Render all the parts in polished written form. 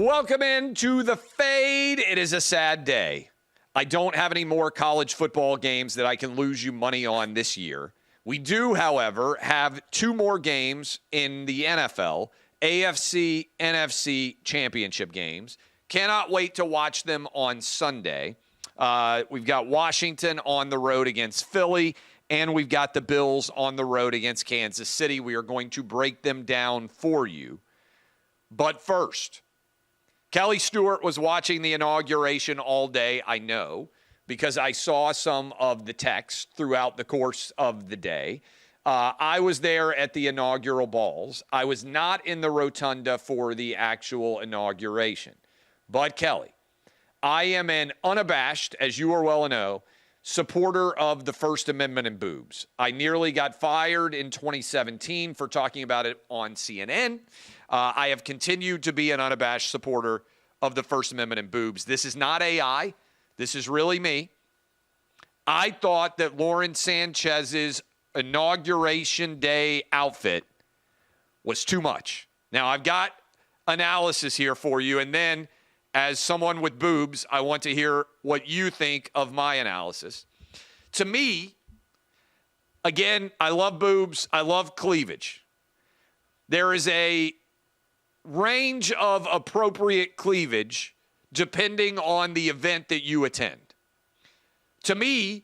Welcome into the Fade. It is a sad day. I don't have any more college football games that I can lose you money on this year. We do, however, have two more games in the NFL, AFC, NFC championship games. Cannot wait to watch them on Sunday. We've got Washington on the road against Philly, and we've got the Bills on the road against Kansas City. We are going to break them down for you. But first, Kelly Stewart was watching the inauguration all day, I know, because I saw some of the texts throughout the course of the day. I was there at the inaugural balls. I was not in the rotunda for the actual inauguration. But, Kelly, I am an unabashed, as you are well know, supporter of the First Amendment and boobs. I nearly got fired in 2017 for talking about it on CNN. I have continued to be an unabashed supporter of the First Amendment and boobs. This is not AI. This is really me. I thought that Lauren Sanchez's inauguration day outfit was too much. Now, I've got analysis here for you, and then as someone with boobs, I want to hear what you think of my analysis. To me, again, I love boobs. I love cleavage. There is a range of appropriate cleavage depending on the event that you attend. To me,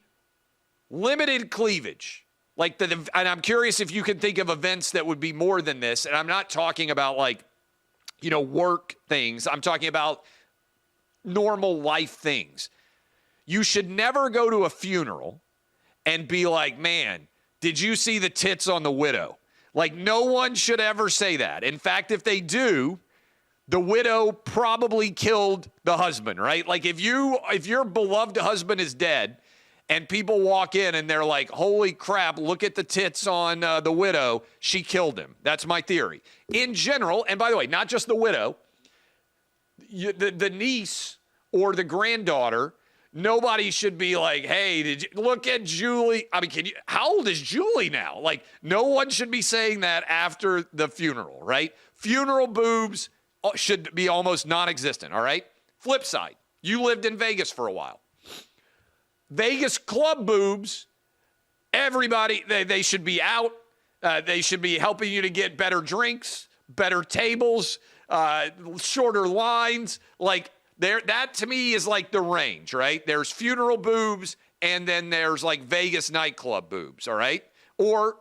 limited cleavage, and I'm curious if you can think of events that would be more than this, and I'm not talking about work things. I'm talking about normal life things. You should never go to a funeral and be like, man, did you see the tits on the widow? Like, no one should ever say that. In fact, if they do, the widow probably killed the husband, right? Like, if your beloved husband is dead and people walk in and they're like, holy crap, look at the tits on the widow, she killed him. That's my theory. In general, and by the way, not just the widow, the niece or the granddaughter, nobody should be like, hey, did you look at Julie? I mean, how old is Julie now? Like, no one should be saying that after the funeral, right? Funeral boobs should be almost non-existent, all right? Flip side, you lived in Vegas for a while. Vegas club boobs, everybody, they should be out. They should be helping you to get better drinks, better tables, shorter lines. Like, that to me is like the range, right? There's funeral boobs, and then there's like Vegas nightclub boobs, all right? Or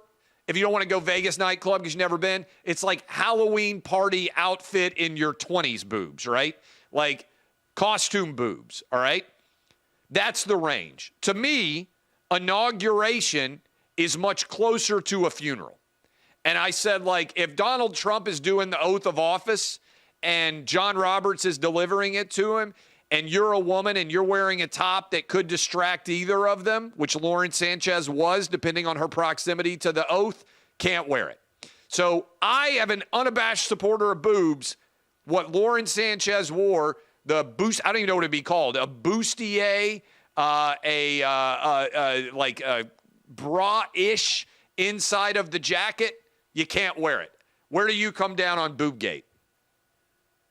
if you don't want to go Vegas nightclub because you've never been, it's like Halloween party outfit in your 20s boobs, right? Like costume boobs, all right? That's the range. To me, inauguration is much closer to a funeral. And I said, like, if Donald Trump is doing the oath of office and John Roberts is delivering it to him, and you're a woman and you're wearing a top that could distract either of them, which Lauren Sanchez was, depending on her proximity to the oath, can't wear it. So I am an unabashed supporter of boobs. What Lauren Sanchez wore, the boost, I don't even know what it'd be called, a bustier, like a bra-ish inside of the jacket, you can't wear it. Where do you come down on Boobgate?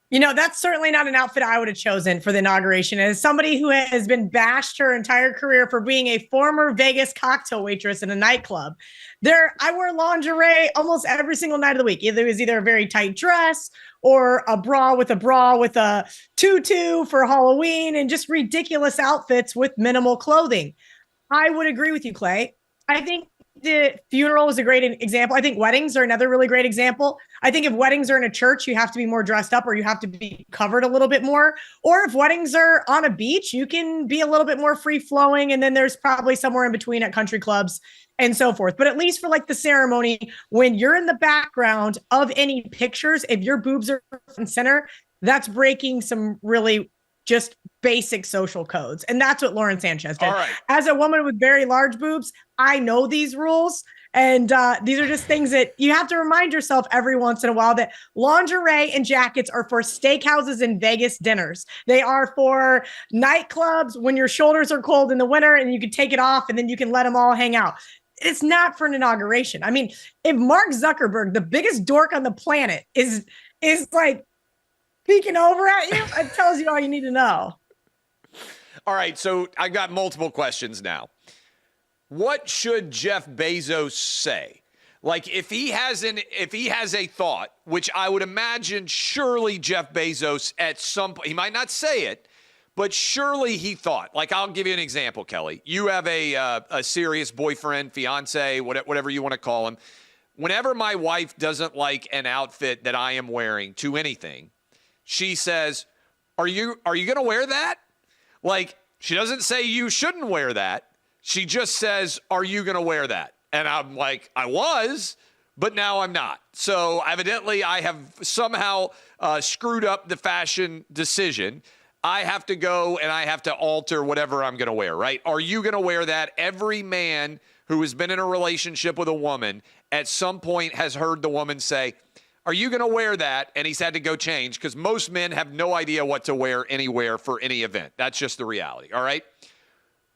You know, that's certainly not an outfit I would have chosen for the inauguration. As somebody who has been bashed her entire career for being a former Vegas cocktail waitress in a nightclub, I wear lingerie almost every single night of the week. It was either a very tight dress or a bra with a tutu for Halloween, and just ridiculous outfits with minimal clothing. I would agree with you, Clay. I think the funeral is a great example. I think weddings are another really great example. I think if weddings are in a church, you have to be more dressed up, or you have to be covered a little bit more. Or if weddings are on a beach, you can be a little bit more free flowing. And then there's probably somewhere in between at country clubs and so forth. But at least for like the ceremony, when you're in the background of any pictures, if your boobs are front and center, that's breaking some really just basic social codes. And that's what Lauren Sanchez did. Right. As a woman with very large boobs, I know these rules. And these are just things that you have to remind yourself every once in a while, that lingerie and jackets are for steakhouses and Vegas dinners. They are for nightclubs when your shoulders are cold in the winter and you can take it off and then you can let them all hang out. It's not for an inauguration. I mean, if Mark Zuckerberg, the biggest dork on the planet, is like peeking over at you. It tells you all you need to know. All right, so I've got multiple questions now. What should Jeff Bezos say? Like if he has a thought, which I would imagine surely Jeff Bezos at some point, he might not say it, but surely he thought. Like I'll give you an example, Kelly. You have a serious boyfriend, fiance, whatever you want to call him. Whenever my wife doesn't like an outfit that I am wearing to anything, she says, "Are you going to wear that?" Like she doesn't say you shouldn't wear that. She just says, "Are you going to wear that?" And I'm like, I was, but now I'm not. So evidently I have somehow screwed up the fashion decision. I have to go and I have to alter whatever I'm going to wear, right? Are you going to wear that? Every man who has been in a relationship with a woman at some point has heard the woman say, "Are you going to wear that?" And he's had to go change because most men have no idea what to wear anywhere for any event. That's just the reality, all right?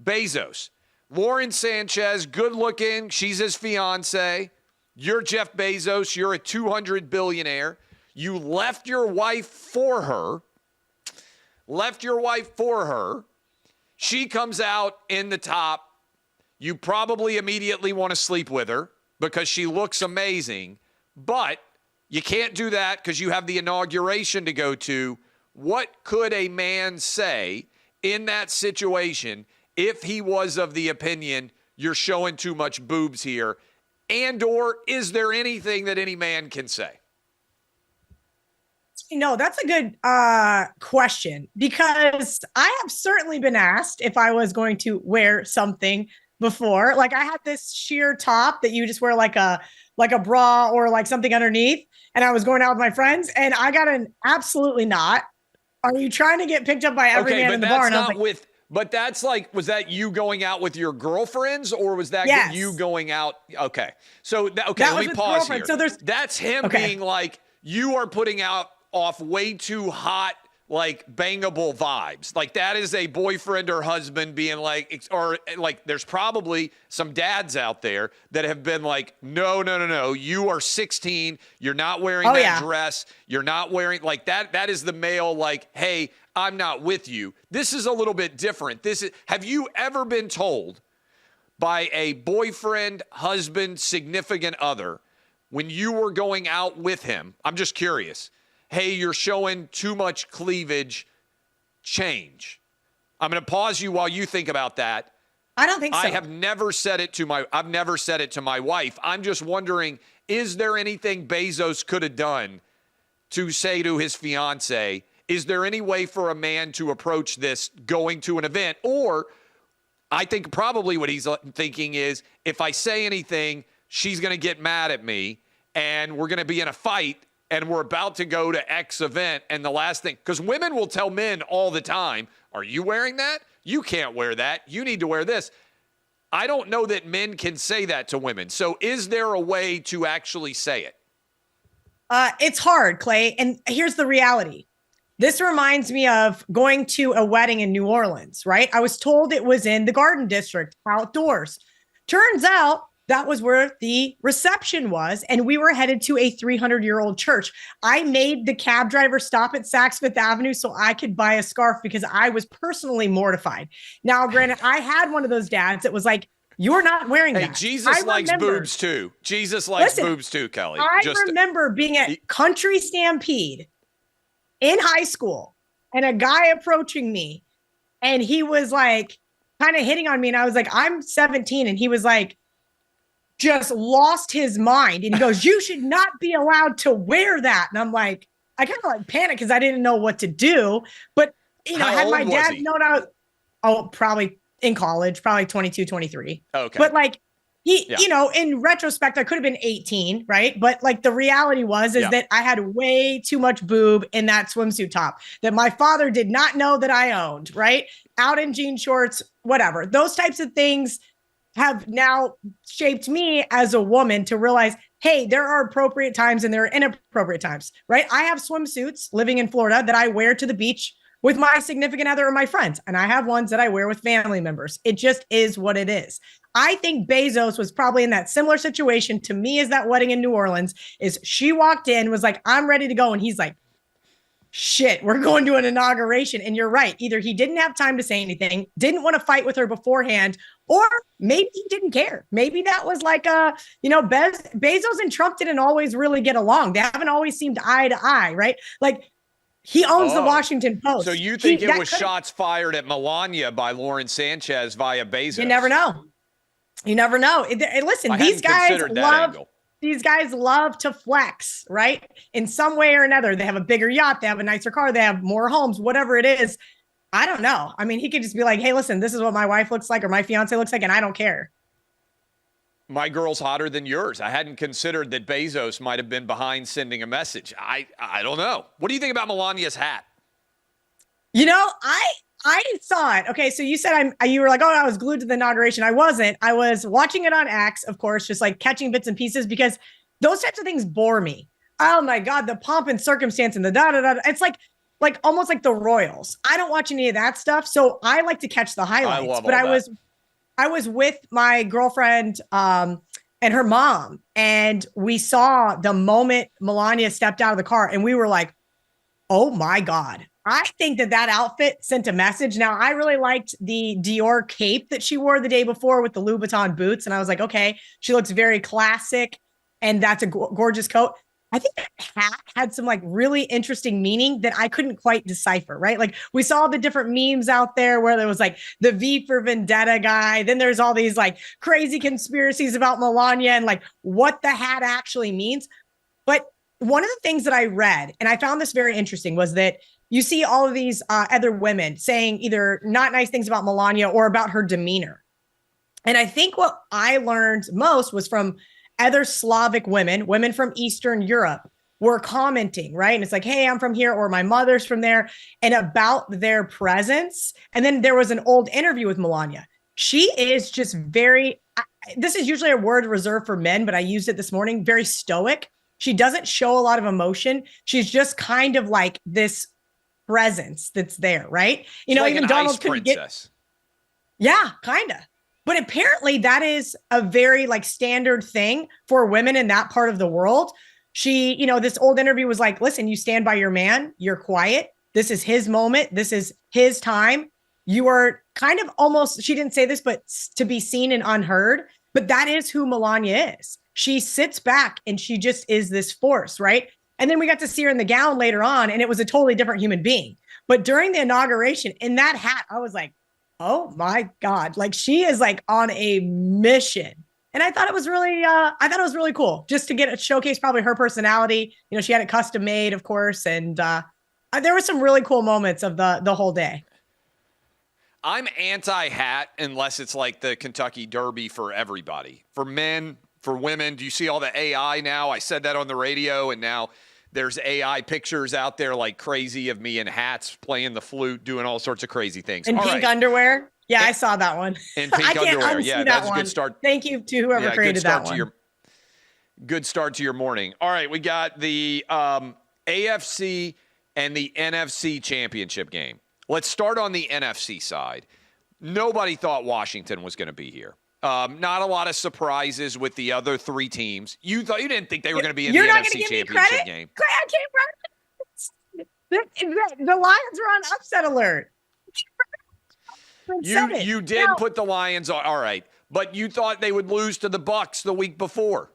Bezos. Lauren Sanchez, good looking. She's his fiance. You're Jeff Bezos. You're a 200 billionaire. You left your wife for her. She comes out in the top. You probably immediately want to sleep with her because she looks amazing. But you can't do that because you have the inauguration to go to. What could a man say in that situation if he was of the opinion you're showing too much boobs here? And or is there anything that any man can say? No, that's a good question because I have certainly been asked if I was going to wear something before. Like I had this sheer top that you just wear like a bra or like something underneath. And I was going out with my friends and I got an absolutely not. Are you trying to get picked up by every man in the bar? But that's like, was that you going out with your girlfriends or was that you going out? Okay. So, let me pause here. So that's him being like, you are putting off way too hot, like bangable vibes. Like that is a boyfriend or husband being like, or like there's probably some dads out there that have been like, no. You are 16. You're not wearing that dress. You're not wearing like that. That is the male like, hey, I'm not with you. This is a little bit different. Have you ever been told by a boyfriend, husband, significant other when you were going out with him? I'm just curious. Hey, you're showing too much cleavage, change. I'm going to pause you while you think about that. I don't think so. I've never said it to my wife. I'm just wondering, is there anything Bezos could have done to say to his fiance, is there any way for a man to approach this going to an event? Or I think probably what he's thinking is, if I say anything, she's going to get mad at me and we're going to be in a fight and we're about to go to X event. And the last thing, because women will tell men all the time, are you wearing that? You can't wear that. You need to wear this. I don't know that men can say that to women. So is there a way to actually say it? It's hard, Clay. And here's the reality. This reminds me of going to a wedding in New Orleans, right? I was told it was in the Garden District, outdoors. Turns out that was where the reception was, and we were headed to a 300-year-old church. I made the cab driver stop at Saks Fifth Avenue so I could buy a scarf because I was personally mortified. Now, granted, I had one of those dads that was like, you're not wearing that. Hey, Jesus likes boobs too. Jesus likes boobs too, Kelly. I remember being at Country Stampede in high school and a guy approaching me and he was like kind of hitting on me. And I was like, I'm 17. And he was like, just lost his mind. And he goes, you should not be allowed to wear that. And I'm like, I kind of like panicked because I didn't know what to do. But, you know, had my dad known I was, probably in college, probably 22, 23. Okay. But like, you know, in retrospect, I could have been 18, right? But like the reality was that I had way too much boob in that swimsuit top that my father did not know that I owned, right? Out in jean shorts, whatever. Those types of things have now shaped me as a woman to realize, hey, there are appropriate times and there are inappropriate times, right? I have swimsuits living in Florida that I wear to the beach with my significant other or my friends. And I have ones that I wear with family members. It just is what it is. I think Bezos was probably in that similar situation to me as that wedding in New Orleans is she walked in, was like, I'm ready to go. And he's like, shit, we're going to an inauguration. And you're right. Either he didn't have time to say anything, didn't want to fight with her beforehand, or maybe he didn't care. Maybe that was like Bezos and Trump didn't always really get along. They haven't always seemed eye to eye, right? Like, he owns the Washington Post. So you think it was shots fired at Melania by Lauren Sanchez via Bezos? You never know. You never know. Listen, these guys love to flex, right? In some way or another. They have a bigger yacht, they have a nicer car, they have more homes, whatever it is. I don't know. I mean, he could just be like, hey, listen, this is what my wife looks like or my fiance looks like, and I don't care. My girl's hotter than yours. I hadn't considered that Bezos might have been behind sending a message. I don't know. What do you think about Melania's hat? You know, I saw it. Okay, so you said you were like, oh, I was glued to the inauguration. I wasn't. I was watching it on X, of course, just like catching bits and pieces because those types of things bore me. Oh my God, the pomp and circumstance and the da-da-da. It's like almost like the Royals. I don't watch any of that stuff, so I like to catch the highlights. But I was with my girlfriend and her mom, and we saw the moment Melania stepped out of the car, and we were like, oh my God. I think that outfit sent a message. Now, I really liked the Dior cape that she wore the day before with the Louboutin boots, and I was like, okay, she looks very classic, and that's a gorgeous coat. I think that hat had some like really interesting meaning that I couldn't quite decipher, right? Like we saw the different memes out there where there was like the V for Vendetta guy. Then there's all these like crazy conspiracies about Melania and like what the hat actually means. But one of the things that I read, and I found this very interesting, was that you see all of these other women saying either not nice things about Melania or about her demeanor. And I think what I learned most was from other Slavic women from Eastern Europe were commenting, right? And it's like, hey, I'm from here, or my mother's from there, and about their presence. And then there was an old interview with Melania. She is just this is usually a word reserved for men, but I used it this morning, very stoic. She doesn't show a lot of emotion. She's just kind of like this presence that's there, right? You know, like even Donald couldn't get. Yeah, kind of. But apparently that is a very like standard thing for women in that part of the world. She, you know, this old interview was like, listen, you stand by your man, you're quiet. This is his moment. This is his time. You are kind of almost, she didn't say this, but to be seen and unheard. But that is who Melania is. She sits back and she just is this force, right? And then we got to see her in the gown later on, and it was a totally different human being. But during the inauguration, in that hat, I was like, oh my God, like she is like on a mission. And I thought it was really cool just to get a showcase, probably her personality. You know, she had it custom made, of course. And there were some really cool moments of the whole day. I'm anti-hat unless it's like the Kentucky Derby for everybody. For men, for women, do you see all the AI now? I said that on the radio, and now there's AI pictures out there like crazy of me in hats, playing the flute, doing all sorts of crazy things. In pink underwear? Yeah, I saw that one. In pink underwear. Yeah, that's a good start. Thank you to whoever created that one. Good start to your morning. All right, we got the AFC and the NFC championship game. Let's start on the NFC side. Nobody thought Washington was going to be here. Not a lot of surprises with the other three teams. You didn't think they were going to be in the NFC championship game. I can't. The Lions are on upset alert. You did put the Lions on. All right, but you thought they would lose to the Bucs the week before.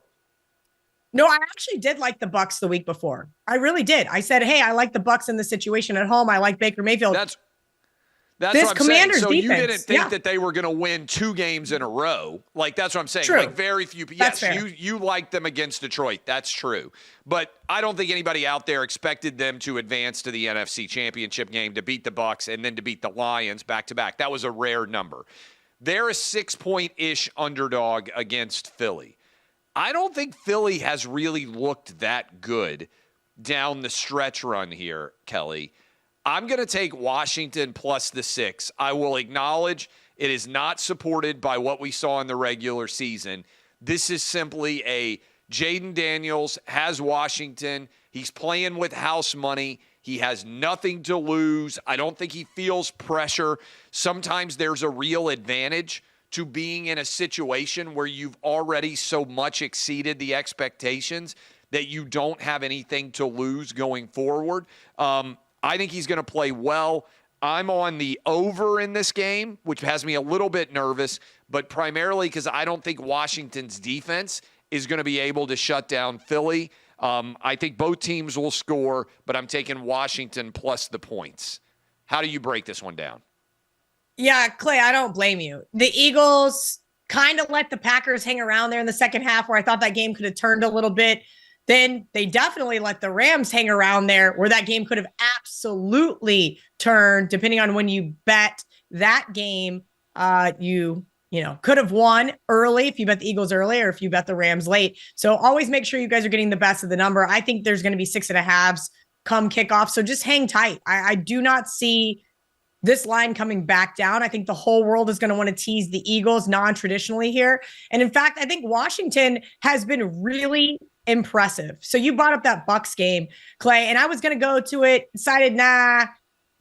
No, I actually did like the Bucs the week before. I really did. I said, hey, I like the Bucs in the situation at home. I like Baker Mayfield. That's this what I'm saying. So defense, you didn't think that they were going to win 2 games in a row. Like, that's what I'm saying. True. Like, very few people. Yes, you liked them against Detroit. That's true. But I don't think anybody out there expected them to advance to the NFC Championship game, to beat the Bucs, and then to beat the Lions back-to-back. That was a rare number. They're a 6-point-ish underdog against Philly. I don't think Philly has really looked that good down the stretch run here, Kelly. I'm going to take Washington plus the 6. I will acknowledge it is not supported by what we saw in the regular season. This is simply a Jaden Daniels has Washington. He's playing with house money. He has nothing to lose. I don't think he feels pressure. Sometimes there's a real advantage to being in a situation where you've already so much exceeded the expectations that you don't have anything to lose going forward. I think he's going to play well. I'm on the over in this game, which has me a little bit nervous, but primarily because I don't think Washington's defense is going to be able to shut down Philly. I think both teams will score, but I'm taking Washington plus the points. How do you break this one down? Yeah, Clay, I don't blame you. The Eagles kind of let the Packers hang around there in the second half where I thought that game could have turned a little bit. Then they definitely let the Rams hang around there where that game could have absolutely turned, depending on when you bet that game. You know, could have won early if you bet the Eagles early or if you bet the Rams late. So always make sure you guys are getting the best of the number. I think there's going to be 6.5s come kickoff. So just hang tight. I do not see this line coming back down. I think the whole world is going to want to tease the Eagles non-traditionally here. And in fact, I think Washington has been really impressive. So you brought up that Bucks game, Clay, and I was going to go to it, decided,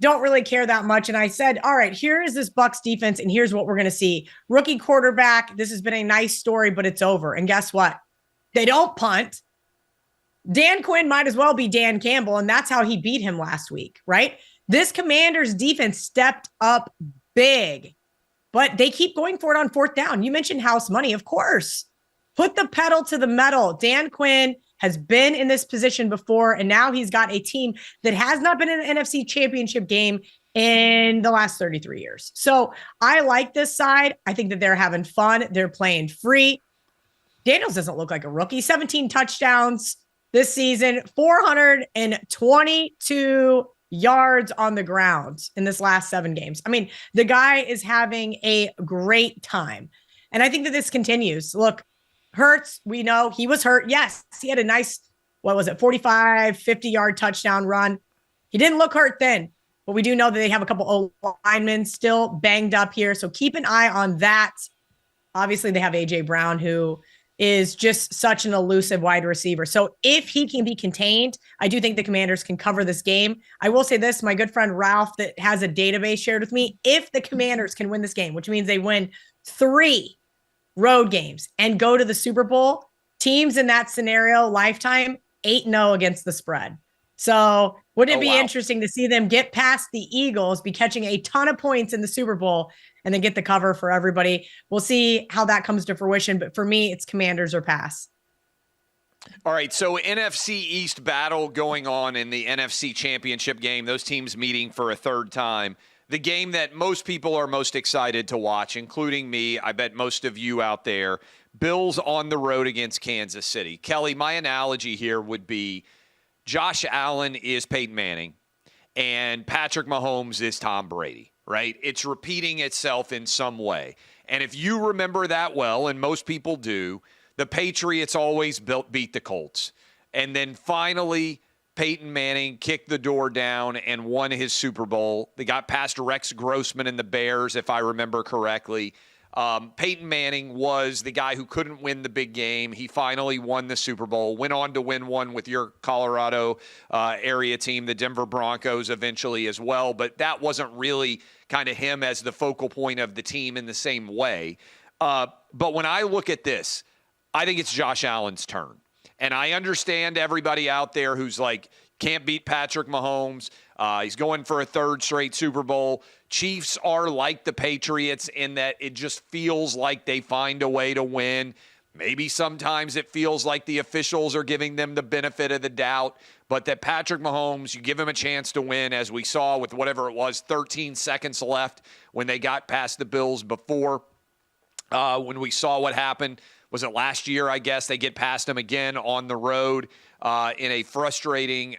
don't really care that much. And I said, all right, here is this Bucks defense, and here's what we're going to see. Rookie quarterback, this has been a nice story, but it's over. And guess what? They don't punt. Dan Quinn might as well be Dan Campbell, and that's how he beat him last week, right? This Commanders defense stepped up big, but they keep going for it on fourth down. You mentioned house money, of course. Put the pedal to the metal. Dan Quinn has been in this position before, and now he's got a team that has not been in an NFC championship game in the last 33 years. So I like this side. I think that they're having fun. They're playing free. Daniels doesn't look like a rookie. 17 touchdowns this season, 422 yards on the ground in this last 7 games. I mean, the guy is having a great time. And I think that this continues. Look, Hurts, we know he was hurt. Yes, he had a nice, 45, 50-yard touchdown run. He didn't look hurt then, but we do know that they have a couple of linemen still banged up here. So keep an eye on that. Obviously, they have A.J. Brown, who is just such an elusive wide receiver. So if he can be contained, I do think the Commanders can cover this game. I will say this, my good friend Ralph that has a database shared with me, if the Commanders can win this game, which means they win 3 road games and go to the Super Bowl, teams in that scenario, lifetime, 8-0 against the spread. So wouldn't it be interesting to see them get past the Eagles, be catching a ton of points in the Super Bowl, and then get the cover for everybody? We'll see how that comes to fruition. But for me, it's Commanders or pass. All right, so NFC East battle going on in the NFC Championship game. Those teams meeting for a third time. The game that most people are most excited to watch, including me, I bet most of you out there, Bills on the road against Kansas City. Kelly, my analogy here would be Josh Allen is Peyton Manning and Patrick Mahomes is Tom Brady, right? It's repeating itself in some way. And if you remember that well, and most people do, the Patriots always beat the Colts. And then finally, Peyton Manning kicked the door down and won his Super Bowl. They got past Rex Grossman and the Bears, if I remember correctly. Peyton Manning was the guy who couldn't win the big game. He finally won the Super Bowl, went on to win one with your Colorado area team, the Denver Broncos, eventually as well. But that wasn't really kind of him as the focal point of the team in the same way. But when I look at this, I think it's Josh Allen's turn. And I understand everybody out there who's like, can't beat Patrick Mahomes. He's going for a 3rd straight Super Bowl. Chiefs are like the Patriots in that it just feels like they find a way to win. Maybe sometimes it feels like the officials are giving them the benefit of the doubt, but that Patrick Mahomes, you give him a chance to win, as we saw with whatever it was, 13 seconds left when they got past the Bills before, when we saw what happened. Was it last year, I guess? They get past him again on the road in a frustrating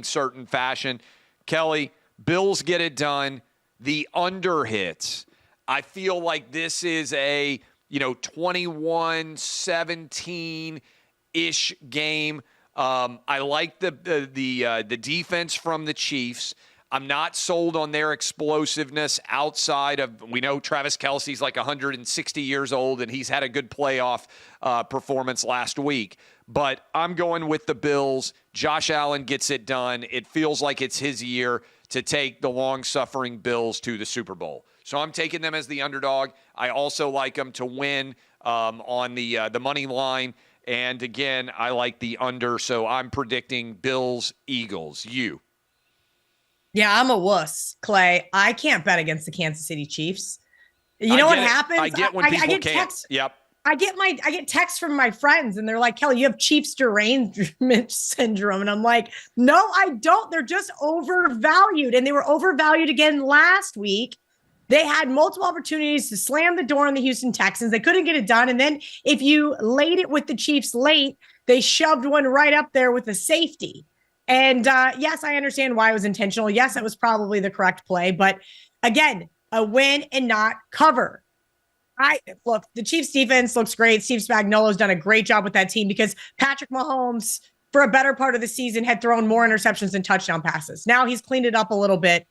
certain fashion. Kelly, Bills get it done. The under hits. I feel like this is a 21-17-ish game. I like the defense from the Chiefs. I'm not sold on their explosiveness outside of, we know Travis Kelce's like 160 years old and he's had a good playoff performance last week. But I'm going with the Bills. Josh Allen gets it done. It feels like it's his year to take the long-suffering Bills to the Super Bowl. So I'm taking them as the underdog. I also like them to win on the money line. And again, I like the under, so I'm predicting Bills-Eagles. You? Yeah, I'm a wuss, Clay. I can't bet against the Kansas City Chiefs. You I know what get it. happens? I get when people get can't. texts. Yep. I get texts from my friends and they're like, Kelly, you have Chiefs derangement syndrome. And I'm like, no, I don't. They're just overvalued. And they were overvalued again last week. They had multiple opportunities to slam the door on the Houston Texans. They couldn't get it done. And then if you laid it with the Chiefs late, they shoved one right up there with a safety. And yes, I understand why it was intentional. Yes, that was probably the correct play. But again, a win and not cover. Look, the Chiefs defense looks great. Steve Spagnuolo's done a great job with that team because Patrick Mahomes, for a better part of the season, had thrown more interceptions than touchdown passes. Now he's cleaned it up a little bit.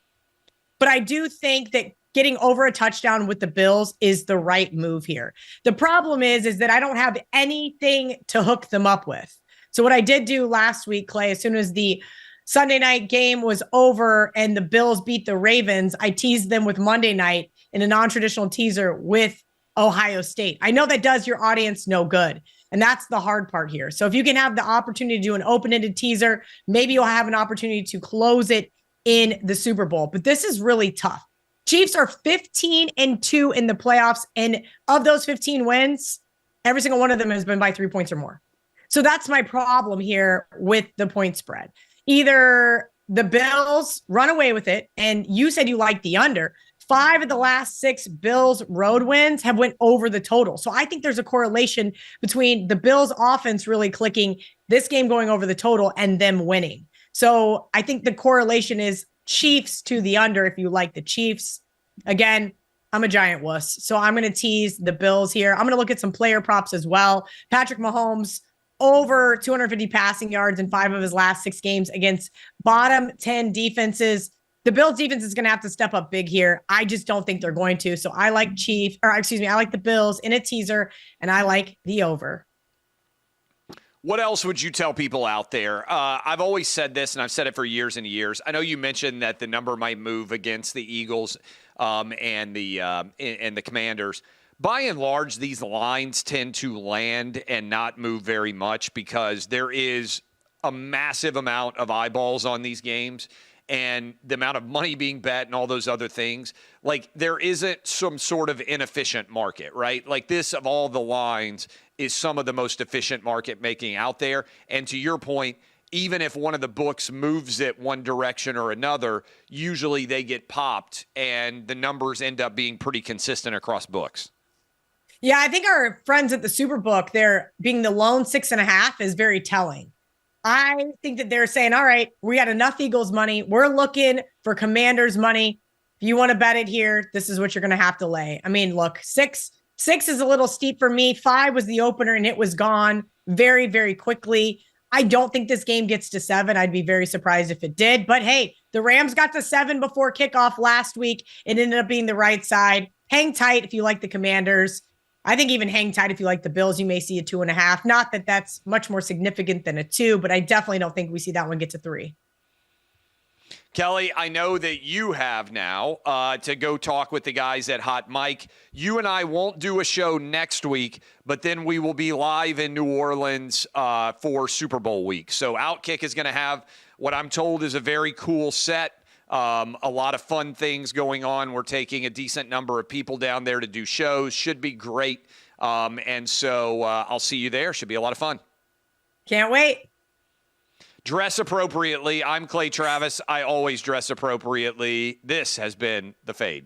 But I do think that getting over a touchdown with the Bills is the right move here. The problem is that I don't have anything to hook them up with. So what I did do last week, Clay, as soon as the Sunday night game was over and the Bills beat the Ravens, I teased them with Monday night in a non-traditional teaser with Ohio State. I know that does your audience no good. And that's the hard part here. So if you can have the opportunity to do an open-ended teaser, maybe you'll have an opportunity to close it in the Super Bowl. But this is really tough. Chiefs are 15-2 in the playoffs. And of those 15 wins, every single one of them has been by 3 points or more. So that's my problem here with the point spread. Either the Bills run away with it, and you said you like the under. 5 of the last 6 Bills road wins have went over the total. So I think there's a correlation between the Bills offense really clicking, this game going over the total, and them winning. So I think the correlation is Chiefs to the under if you like the Chiefs. Again, I'm a giant wuss. So I'm going to tease the Bills here. I'm going to look at some player props as well. Patrick Mahomes, over 250 passing yards in 5 of his last 6 games against bottom 10 defenses. The Bills defense is going to have to step up big here. I just don't think they're going to. So I like I like the Bills in a teaser, and I like the over. What else would you tell people out there? I've always said this, and I've said it for years and years. I know you mentioned that the number might move against the Eagles and the Commanders. By and large, these lines tend to land and not move very much because there is a massive amount of eyeballs on these games. And the amount of money being bet and all those other things, like there isn't some sort of inefficient market, right? Like this of all the lines is some of the most efficient market making out there. And to your point, even if one of the books moves it one direction or another, usually they get popped and the numbers end up being pretty consistent across books. Yeah, I think our friends at the Superbook, they're being the lone 6.5 is very telling. I think that they're saying, all right, we got enough Eagles money. We're looking for Commanders money. If you want to bet it here, this is what you're going to have to lay. I mean, look, six is a little steep for me. 5 was the opener and it was gone very, very quickly. I don't think this game gets to 7. I'd be very surprised if it did. But hey, the Rams got to 7 before kickoff last week. It ended up being the right side. Hang tight if you like the Commanders. I think even hang tight if you like the Bills, you may see a 2.5. Not that that's much more significant than a 2, but I definitely don't think we see that one get to 3. Kelly, I know that you have now to go talk with the guys at Hot Mic. You and I won't do a show next week, but then we will be live in New Orleans for Super Bowl week. So OutKick is going to have what I'm told is a very cool set. A lot of fun things going on. We're taking a decent number of people down there to do shows. Should be great. And so I'll see you there. Should be a lot of fun. Can't wait. Dress appropriately. I'm Clay Travis. I always dress appropriately. This has been The Fade.